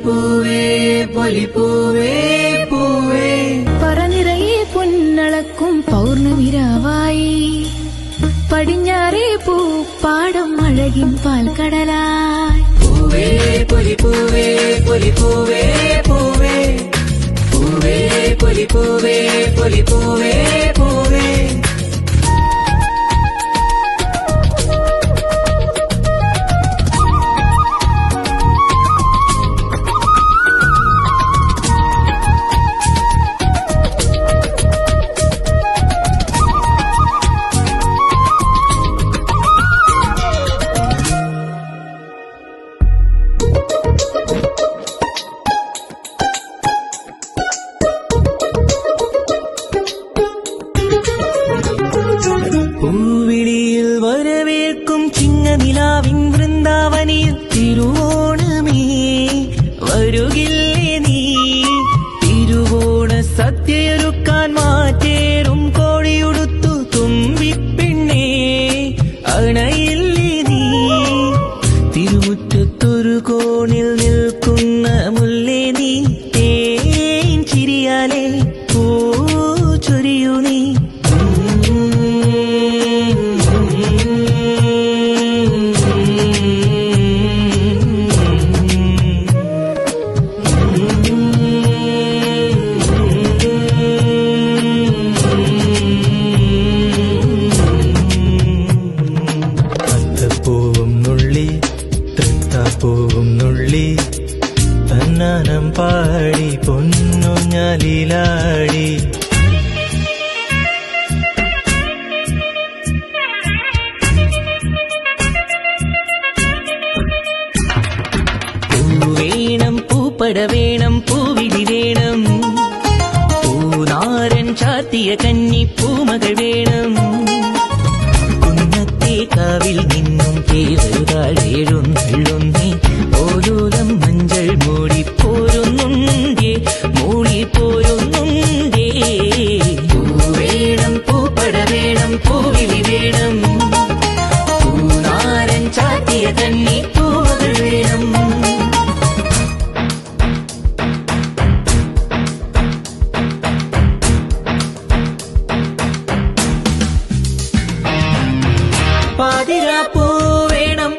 പൊലിപ്പൂവേ പൊലിപ്പൂവേ പൂവേ പറനിറയെ പൊന്നളക്കും പൗർണമിരാവായി പടിഞ്ഞാറേ പൂപ്പാടം അഴകിൻ പാൽക്കടലായി പൂവേ പൊലിപ്പൂവേ പൊലിപ്പൂവേ പൂവേ പൂവേ പൊലിപ്പൂവേ പൊലിപ്പൂവേ പൂവേ പൂവിളിയിൽ വരവേൽക്കും ചിങ്ങനിലാവിൻ വൃന്ദാവനിൽ തിരുവോണമേ വരുകില്ലേ നീ തിരുവോണ സദ്യയൊരുക്കാൻ മാറ്റേറും കോഴിയുടുത്തു തുമ്പിപ്പെണ്ണേ അണയില്ലേ നീ തിരുമുറ്റത്തൊരു കോണിൽ നിൽക്കുന്ന മുല്ലേ നീ തേൻ ചിരിയാലേ പൂ ചൊരിയൂ നീ പൂവും നുള്ളി തൃത്താപ്പൂവും നുള്ളി തന്നാനം പാടി പൊന്നുഞ്ഞാലിലാടി പൂവേണം പൂപ്പട വേണം പൂവിളി വേണം പൂനാരൻ ചാത്തിയ കന്നി പൂമകൾ വേണം കാവിൽ നിന്നും കേവരുതാഴെഴുന്നള്ളുന്നേ ഓരോരം മഞ്ചൾ മൂടിപ്പോരുന്നുണ്ടേ മൂടിപ്പോരുന്നുണ്ടേ പൂവേണം പൂപ്പട വേണം പൂവിളി വേണം പൂനാരൻ ചാത്തിയ കന്നി പൂമകൾ വേണം പാതിരാപ്പൂ വേണം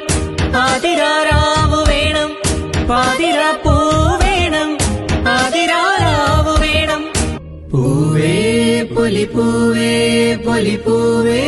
പാതിരാരാവ് വേണം പാതിരാപ്പൂ വേണം പാതിരാരാവ് വേണം പൂവേ പൊലിപ്പൂവേ പൊലിപ്പൂവേ